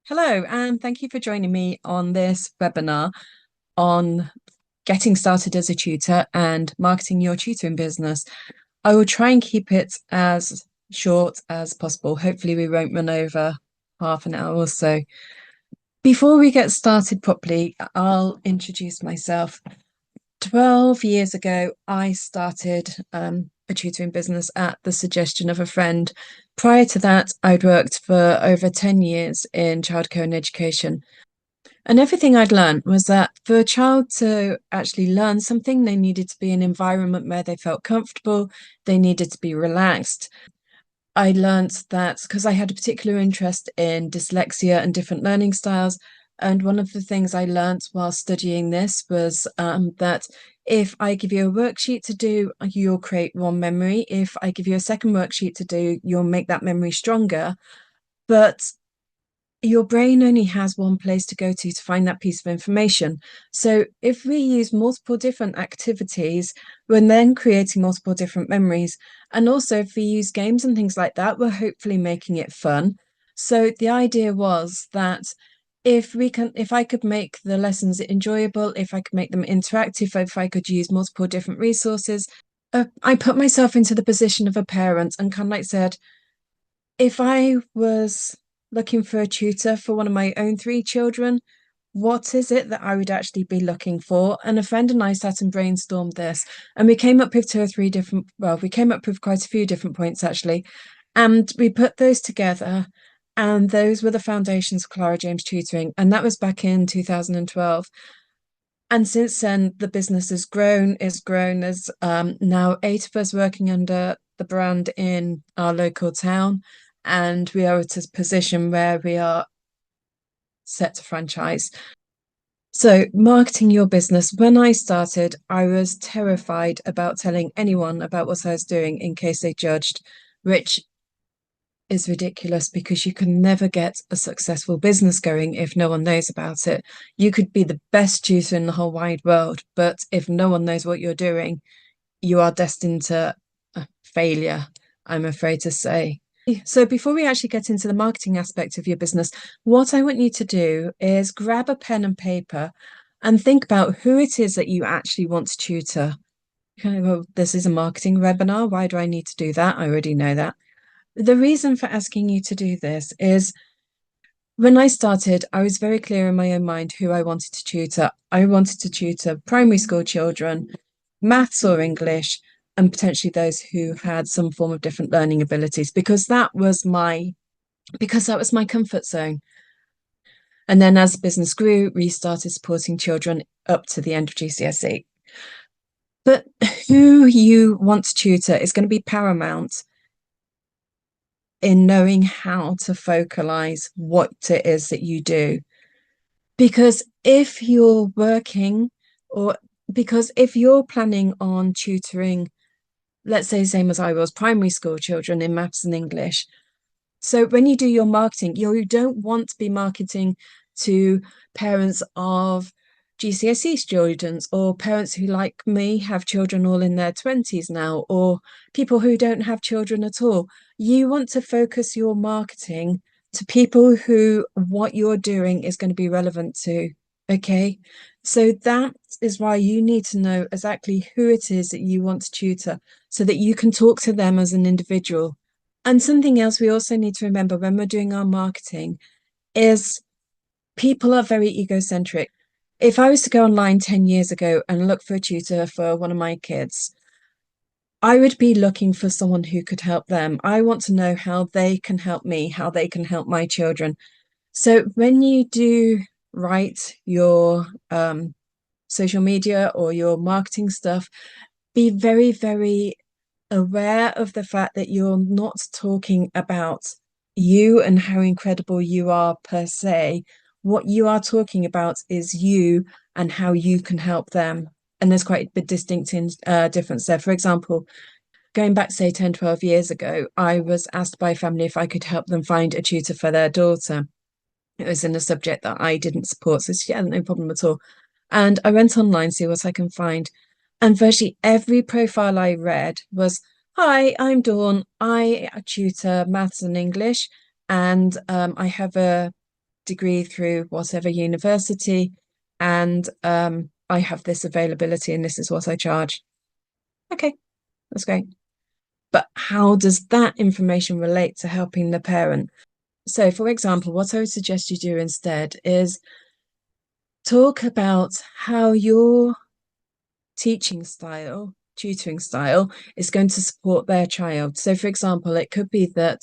Hello, and thank you for joining me on this webinar on getting started as a tutor and marketing your tutoring business. I will try and keep it as short as possible. Hopefully, we won't run over half an hour or so. Before we get started properly, I'll introduce myself. 12 years ago, I started a tutoring business at the suggestion of a friend. Prior to that, I'd worked for over 10 years in childcare and education. And everything I'd learned was that for a child to actually learn something, they needed to be in an environment where they felt comfortable, they needed to be relaxed. I learned that because I had a particular interest in dyslexia and different learning styles. And one of the things I learned while studying this was that if I give you a worksheet to do, you'll create one memory. If I give you a second worksheet to do, you'll make that memory stronger. But your brain only has one place to go to find that piece of information. So if we use multiple different activities, we're then creating multiple different memories. And also if we use games and things like that, we're hopefully making it fun. So the idea was that if I could make the lessons enjoyable, if I could make them interactive, if I could use multiple different resources, I put myself into the position of a parent and kind of like said, if I was looking for a tutor for one of my own three children, what is it that I would actually be looking for? And a friend and I sat and brainstormed this, and we came up with two or three different, well, we came up with quite a few different points actually, and we put those together, and those were the foundations of Clara James Tutoring, and that was back in 2012. And since then, the business has grown. It's grown. There's now 8 of us working under the brand in our local town, and we are at a position where we are set to franchise. So, marketing your business. When I started, I was terrified about telling anyone about what I was doing in case they judged, which is ridiculous because you can never get a successful business going if no one knows about it. You could be the best tutor in the whole wide world, but if no one knows what you're doing, you are destined to failure, I'm afraid to say. So before we actually get into the marketing aspect of your business, what I want you to do is grab a pen and paper and think about who it is that you actually want to tutor. Okay, well, this is a marketing webinar. Why do I need to do that? I already know that. The reason for asking you to do this is when I started, I was very clear in my own mind who I wanted to tutor. I wanted to tutor primary school children, maths or English, and potentially those who had some form of different learning abilities, because that was my comfort zone. And then as the business grew, we started supporting children up to the end of GCSE. But who you want to tutor is going to be paramount in knowing how to focalize what it is that you do. Because if you're working or because if you're planning on tutoring, let's say, same as I was, primary school children in maths and English. So when you do your marketing, you don't want to be marketing to parents of GCSE students or parents who, like me, have children all in their 20s now, or people who don't have children at all. You want to focus your marketing to people who what you're doing is going to be relevant to. Okay. So that is why you need to know exactly who it is that you want to tutor so that you can talk to them as an individual. And something else we also need to remember when we're doing our marketing is people are very egocentric. If I was to go online 10 years ago and look for a tutor for one of my kids, I would be looking for someone who could help them. I want to know how they can help me, how they can help my children. So when you do write your social media or your marketing stuff, be very, very aware of the fact that you're not talking about you and how incredible you are per se. What you are talking about is you and how you can help them. And there's quite a big distinct difference there. For example, going back, say, 10, 12 years ago, I was asked by a family if I could help them find a tutor for their daughter. It was in a subject that I didn't support. So, yeah, no problem at all. And I went online, see what I can find. And virtually every profile I read was, "Hi, I'm Dawn. I tutor maths and English, and I have a degree through whatever university, and I have this availability and this is what I charge. Okay, that's great. But how does that information relate to helping the parent? So, for example, what I would suggest you do instead is talk about how your teaching style, tutoring style, is going to support their child. So, for example, it could be that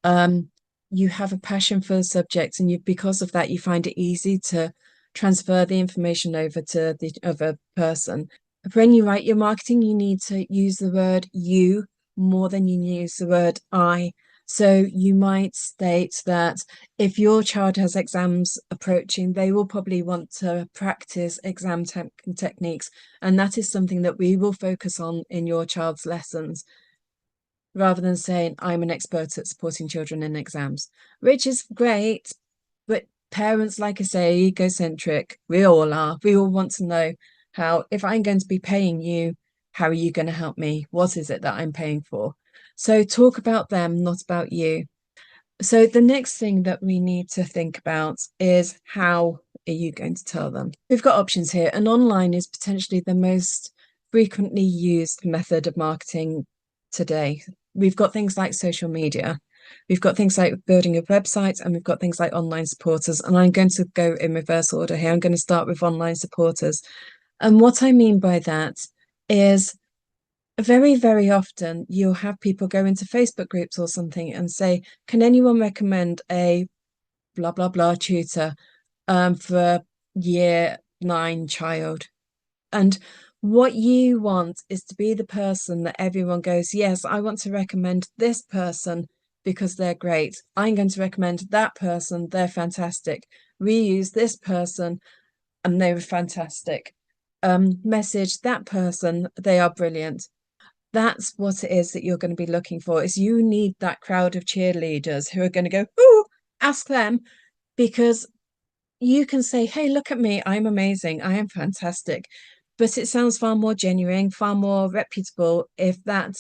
um, you have a passion for the subject, and because of that, you find it easy to transfer the information over to the other person. When you write your marketing, you need to use the word you more than you use the word I. So you might state that if your child has exams approaching, they will probably want to practice exam techniques. And that is something that we will focus on in your child's lessons, rather than saying, I'm an expert at supporting children in exams, which is great. But parents, like I say, egocentric. We all are. We all want to know how, if I'm going to be paying you, how are you going to help me? What is it that I'm paying for? So talk about them, not about you. So the next thing that we need to think about is, how are you going to tell them? We've got options here, and online is potentially the most frequently used method of marketing today. We've got things like social media, we've got things like building a website, and we've got things like online supporters. And I'm going to go in reverse order here. I'm going to start with online supporters. And what I mean by that is, very, very often you'll have people go into Facebook groups or something and say, can anyone recommend a blah, blah, blah tutor for a year 9 child? And what you want is to be the person that everyone goes, yes, I want to recommend this person because they're great. I'm going to recommend that person. They're fantastic. We use this person and they were fantastic. Message that person. They are brilliant. That's what it is that you're going to be looking for. Is you need that crowd of cheerleaders who are going to go, oh, ask them, because you can say, hey, look at me, I'm amazing, I am fantastic. But it sounds far more genuine, far more reputable if that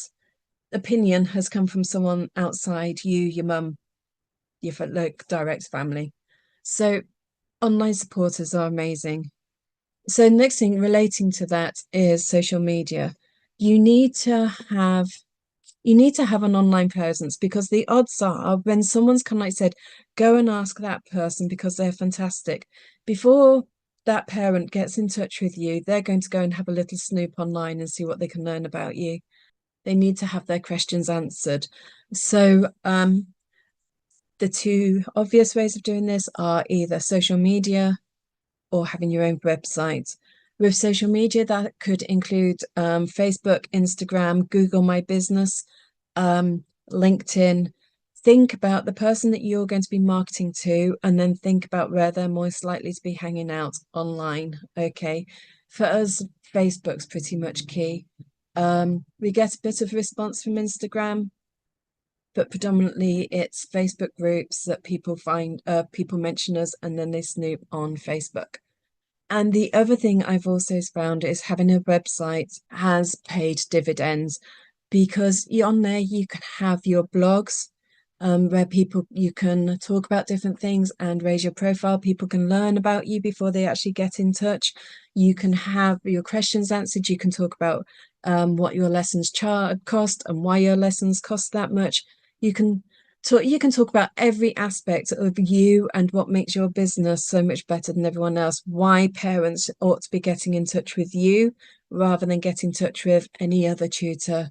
opinion has come from someone outside you, your mum, your like direct family. So online supporters are amazing. So next thing relating to that is social media. You need to have an online presence, because the odds are, when someone's kind of like said, go and ask that person because they're fantastic, before that parent gets in touch with you, they're going to go and have a little snoop online and see what they can learn about you. They need to have their questions answered. So the two obvious ways of doing this are either social media or having your own website. With social media, that could include Facebook, Instagram, Google My Business, LinkedIn. Think about the person that you're going to be marketing to, and then think about where they're most likely to be hanging out online. Okay. For us, Facebook's pretty much key. We get a bit of response from Instagram, but predominantly it's Facebook groups that people find, people mention us, and then they snoop on Facebook. And the other thing I've also found is having a website has paid dividends, because on there you can have your blogs, where you can talk about different things and raise your profile. People can learn about you before they actually get in touch. You can have your questions answered. You can talk about what your lessons cost and why your lessons cost that much. You can talk about every aspect of you and what makes your business so much better than everyone else. Why parents ought to be getting in touch with you rather than getting in touch with any other tutor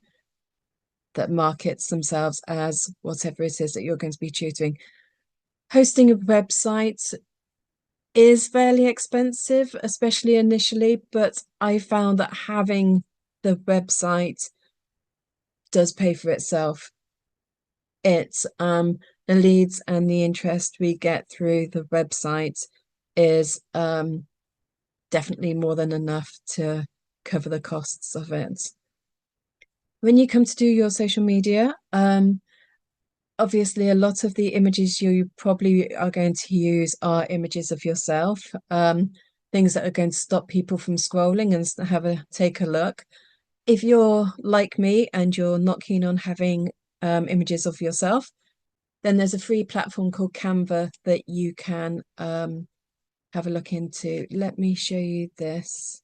that markets themselves as whatever it is that you're going to be tutoring. Hosting a website is fairly expensive, especially initially, but I found that having the website does pay for itself. It's the leads and the interest we get through the website is definitely more than enough to cover the costs of it. When you come to do your social media, obviously a lot of the images you probably are going to use are images of yourself, things that are going to stop people from scrolling and take a look. If you're like me and you're not keen on having images of yourself, Then there's a free platform called Canva that you can have a look into. Let me show you this.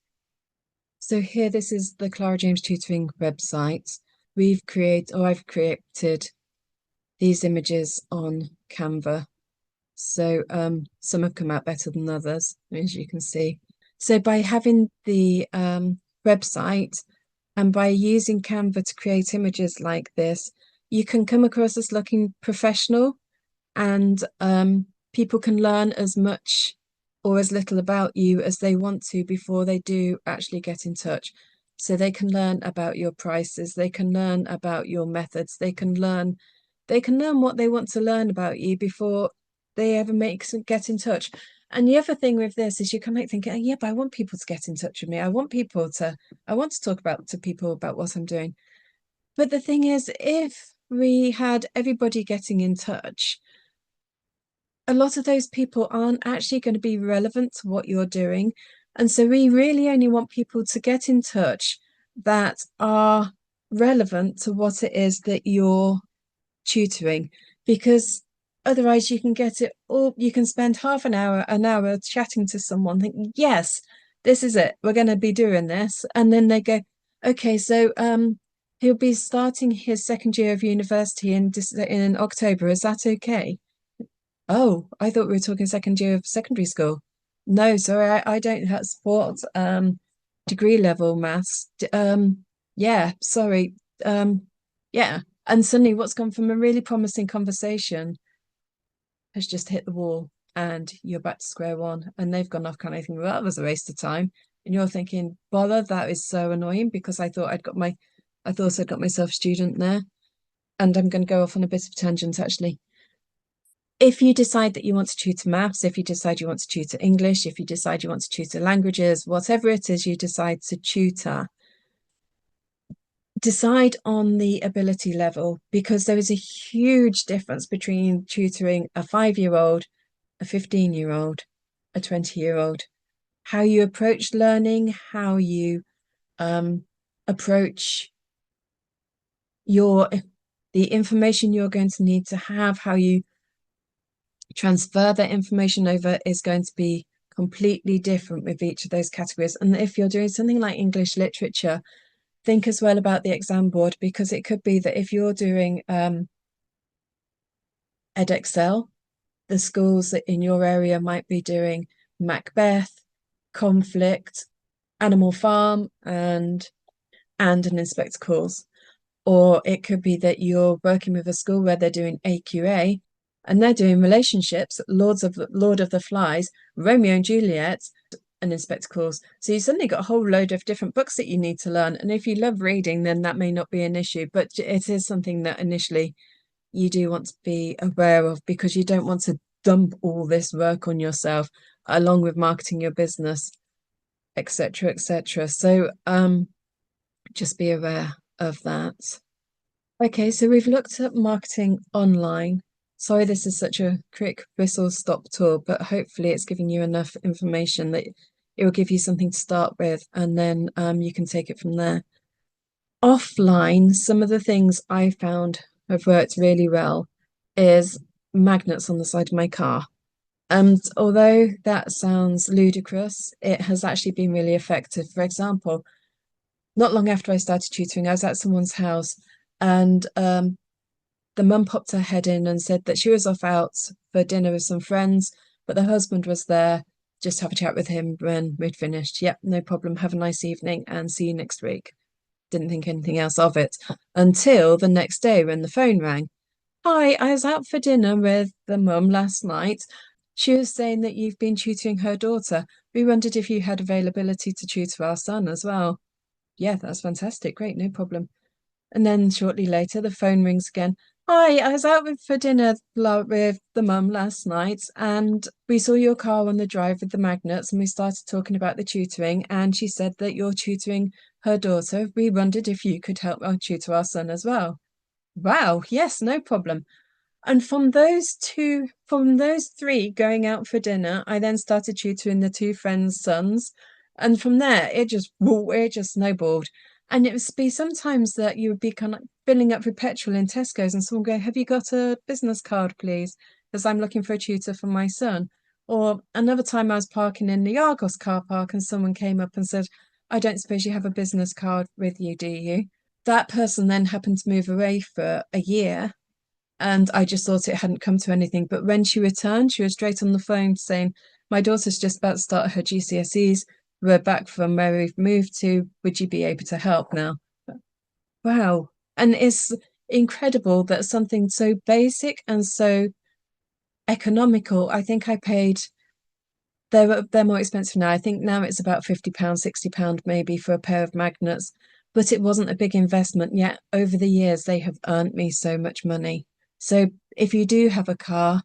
So here, this is the Clara James Tutoring website. I've created these images on Canva. So some have come out better than others, as you can see. So by having the website and by using Canva to create images like this, you can come across as looking professional, and people can learn as much or as little about you as they want to before they do actually get in touch. So they can learn about your prices, they can learn about your methods, they can learn what they want to learn about you before they ever get in touch. And the other thing with this is you can like think, oh, yeah, but I want people to get in touch with me. I want to talk to people about what I'm doing. But the thing is, if we had everybody getting in touch, a lot of those people aren't actually going to be relevant to what you're doing. And so we really only want people to get in touch that are relevant to what it is that you're tutoring, because otherwise you can get it all, you can spend half an hour chatting to someone thinking, yes, this is it, we're going to be doing this. And then they go, okay, so he'll be starting his second year of university in October. Is that okay? Oh, I thought we were talking second year of secondary school. No, sorry, I don't have support degree level maths. Yeah, sorry. Yeah. And suddenly what's gone from a really promising conversation has just hit the wall, and you're back to square one. And they've gone off kind of thinking, well, that was a waste of time. And you're thinking, bother, that is so annoying, because I thought I'd got myself a student there. And I'm going to go off on a bit of a tangent actually. If you decide that you want to tutor maths, if you decide you want to tutor English, if you decide you want to tutor languages, whatever it is you decide to tutor, decide on the ability level, because there is a huge difference between tutoring a 5-year-old, a 15-year-old, a 20-year-old. How you approach learning, how you approach the information you're going to need to have, how you transfer that information over is going to be completely different with each of those categories. And if you're doing something like English literature, think as well about the exam board, because it could be that if you're doing Edexcel, the schools that in your area might be doing Macbeth, Conflict, Animal Farm, and an Inspector Calls. Or it could be that you're working with a school where they're doing AQA and they're doing relationships, Lord of the Flies, Romeo and Juliet, and Inspector Calls. So you suddenly got a whole load of different books that you need to learn. And if you love reading, then that may not be an issue, but it is something that initially you do want to be aware of, because you don't want to dump all this work on yourself along with marketing your business, etc., etc. So just be aware of that. Okay, so we've looked at marketing online. Sorry, this is such a quick whistle stop tour, but hopefully it's giving you enough information that it will give you something to start with, and then you can take it from there. Offline, some of the things I found have worked really well is magnets on the side of my car. And although that sounds ludicrous, it has actually been really effective. For example, not long after I started tutoring, I was at someone's house, and the mum popped her head in and said that she was off out for dinner with some friends, but the husband was there. Just have a chat with him when we'd finished. Yep, no problem. Have a nice evening and see you next week. Didn't think anything else of it until the next day when the phone rang. Hi, I was out for dinner with the mum last night. She was saying that you've been tutoring her daughter. We wondered if you had availability to tutor our son as well. Yeah, that's fantastic. Great, no problem. And then shortly later, the phone rings again. Hi, I was out for dinner with the mum last night, and we saw your car on the drive with the magnets, and we started talking about the tutoring, and she said that you're tutoring her daughter. We wondered if you could help tutor our son as well. Wow, yes, no problem. And from those three going out for dinner, I then started tutoring the two friends' sons. And from there, it just snowballed. And it would be sometimes that you would be kind of, filling up with petrol in Tesco's and someone going, "Have you got a business card, please? Because I'm looking for a tutor for my son." Or another time I was parking in the Argos car park and someone came up and said, "I don't suppose you have a business card with you, do you?" That person then happened to move away for a year, and I just thought it hadn't come to anything. But when she returned, she was straight on the phone saying, "My daughter's just about to start her GCSEs. We're back from where we've moved to. Would you be able to help now?" Wow. And it's incredible that something so basic and so economical. I think I paid, they're more expensive now. I think now it's about £50, £60 maybe for a pair of magnets, but it wasn't a big investment, yet over the years they have earned me so much money. So if you do have a car,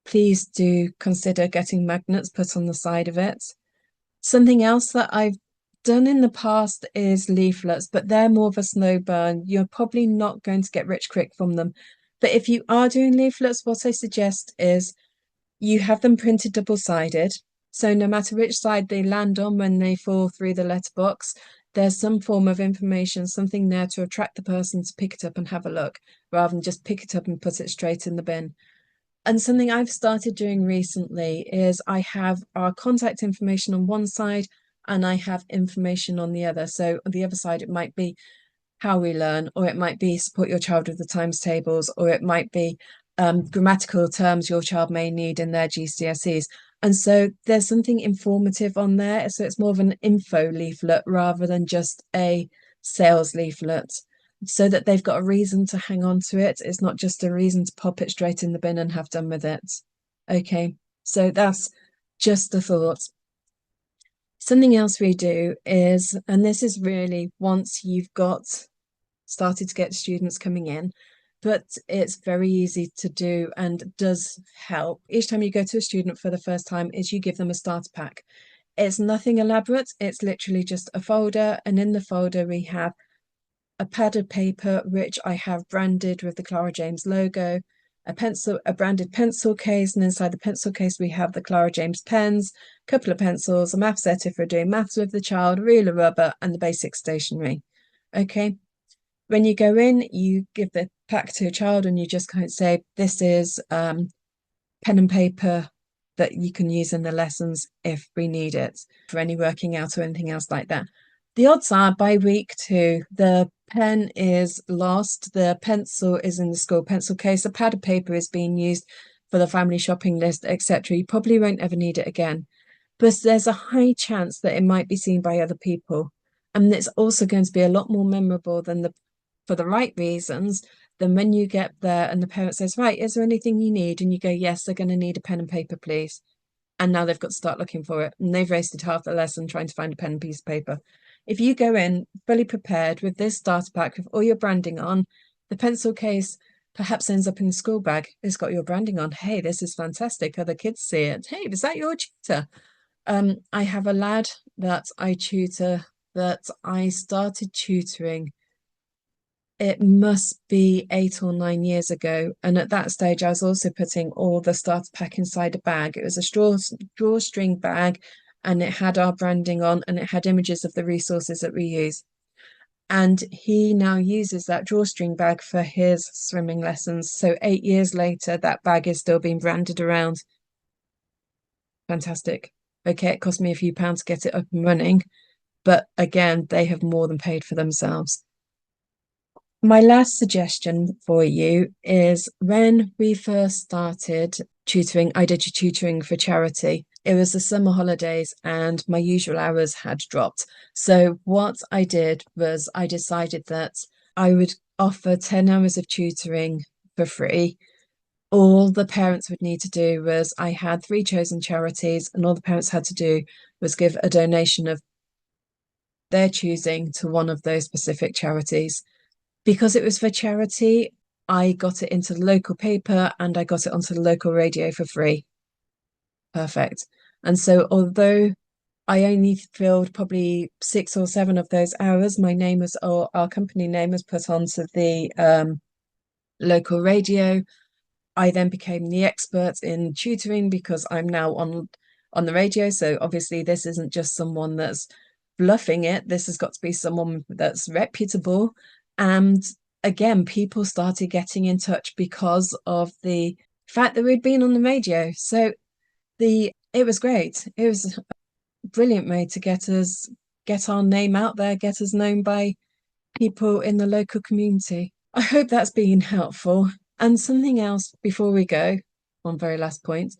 please do consider getting magnets put on the side of it. Something else that I've done in the past is leaflets, but they're more of a slow burn. You're probably not going to get rich quick from them. But if you are doing leaflets, what I suggest is you have them printed double-sided. So no matter which side they land on when they fall through the letterbox, there's some form of information, something there to attract the person to pick it up and have a look, rather than just pick it up and put it straight in the bin. And something I've started doing recently is I have our contact information on one side and I have information on the other. So on the other side, it might be how we learn, or it might be support your child with the times tables, or it might be grammatical terms your child may need in their GCSEs. And so there's something informative on there. So it's more of an info leaflet rather than just a sales leaflet, so that they've got a reason to hang on to it. It's not just a reason to pop it straight in the bin and have done with it. Okay, so that's just a thought. Something else we do is, and this is really once you've got started to get students coming in, but it's very easy to do and does help. Each time you go to a student for the first time is you give them a starter pack. It's nothing elaborate. It's literally just a folder, and in the folder we have a pad of paper which I have branded with the Clara James logo, a pencil, a branded pencil case, and inside the pencil case we have the Clara James pens, a couple of pencils, a math set if we're doing maths with the child, ruler, rubber, and the basic stationery. Okay. When you go in, you give the pack to a child and you just kind of say, "This is pen and paper that you can use in the lessons if we need it for any working out or anything else like that." The odds are by week 2, the pen is lost, the pencil is in the school pencil case, a pad of paper is being used for the family shopping list, etc. You probably won't ever need it again. But there's a high chance that it might be seen by other people. And it's also going to be a lot more memorable than for the right reasons than when you get there and the parent says, "Right, is there anything you need?" And you go, "Yes, they're going to need a pen and paper, please." And now they've got to start looking for it. And they've wasted half the lesson trying to find a pen and piece of paper. If you go in fully prepared with this starter pack with all your branding on, the pencil case perhaps ends up in the school bag. It's got your branding on. Hey, this is fantastic. Other kids see it. Hey, is that your tutor? I have a lad that I tutor that I started tutoring. It must be 8 or 9 years ago. And at that stage, I was also putting all the starter pack inside a bag. It was a drawstring bag, and it had our branding on and it had images of the resources that we use. And he now uses that drawstring bag for his swimming lessons. So 8 years later, that bag is still being branded around. Fantastic. Okay, it cost me a few pounds to get it up and running, but again, they have more than paid for themselves. My last suggestion for you is when we first started tutoring, I did tutoring for charity. It was the summer holidays and my usual hours had dropped. So what I did was I decided that I would offer 10 hours of tutoring for free. All the parents would need to do was I had 3 chosen charities, and all the parents had to do was give a donation of their choosing to one of those specific charities. Because it was for charity, I got it into the local paper and I got it onto the local radio for free. Perfect. And so although I only filled probably 6 or 7 of those hours, my name was, or our company name was put onto the local radio. I then became the expert in tutoring because I'm now on the radio. So obviously this isn't just someone that's bluffing it. This has got to be someone that's reputable. And again, people started getting in touch because of the fact that we'd been on the radio. So it was great. It was a brilliant way to get our name out there, get us known by people in the local community. I hope that's been helpful. And something else before we go, one very last point,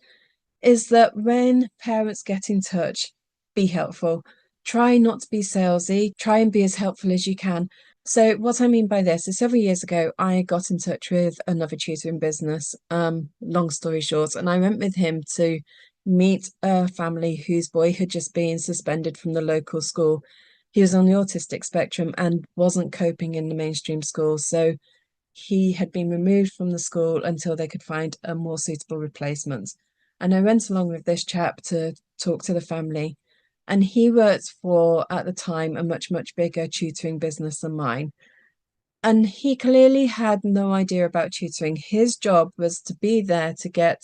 is that when parents get in touch, be helpful. Try not to be salesy, try and be as helpful as you can. So, what I mean by this is several years ago, I got in touch with another tutoring business, long story short, and I went with him to meet a family whose boy had just been suspended from the local school. He was on the autistic spectrum and wasn't coping in the mainstream school. So, he had been removed from the school until they could find a more suitable replacement. And I went along with this chap to talk to the family. And he worked for, at the time, a much, much bigger tutoring business than mine. And he clearly had no idea about tutoring. His job was to be there to get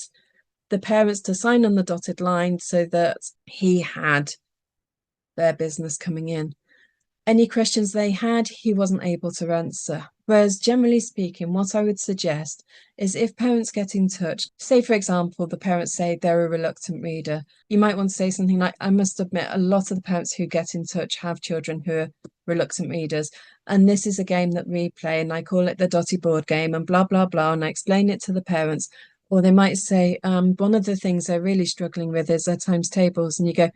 the parents to sign on the dotted line so that he had their business coming in. Any questions they had, he wasn't able to answer. Whereas, generally speaking, what I would suggest is if parents get in touch, say, for example, the parents say they're a reluctant reader, you might want to say something like, I must admit, a lot of the parents who get in touch have children who are reluctant readers. And this is a game that we play, and I call it the dotty board game, and blah, blah, blah. And I explain it to the parents. Or they might say, one of the things they're really struggling with is their times tables. And you go,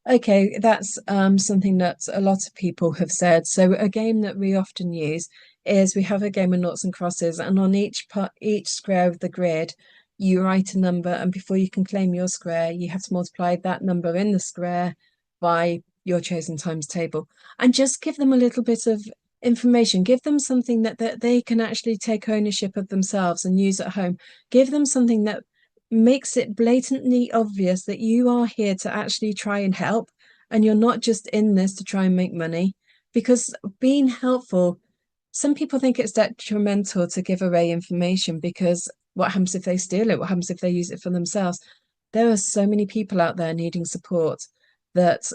okay, that's something that a lot of people have said. So a game that we often use is we have a game of noughts and crosses, and on each square of the grid, you write a number, and before you can claim your square, you have to multiply that number in the square by your chosen times table, and just give them a little bit of information. Give them something that they can actually take ownership of themselves and use at home. Give them something that makes it blatantly obvious that you are here to actually try and help, and you're not just in this to try and make money. Because being helpful, some people think it's detrimental to give away information because what happens if they steal it? What happens if they use it for themselves? There are so many people out there needing support that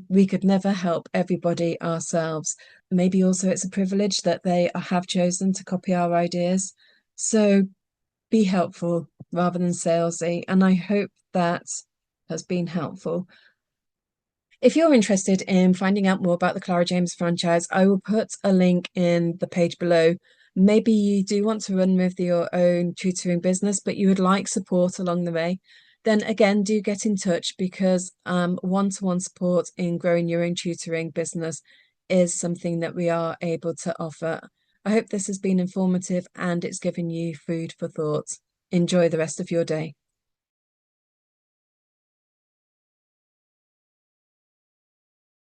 we could never help everybody ourselves. Maybe also it's a privilege that they have chosen to copy our ideas. So be helpful rather than salesy. And I hope that has been helpful. If you're interested in finding out more about the Clara James franchise, I will put a link in the page below. Maybe you do want to run with your own tutoring business, but you would like support along the way. Then again, do get in touch because one-to-one support in growing your own tutoring business is something that we are able to offer. I hope this has been informative and it's given you food for thought. Enjoy the rest of your day.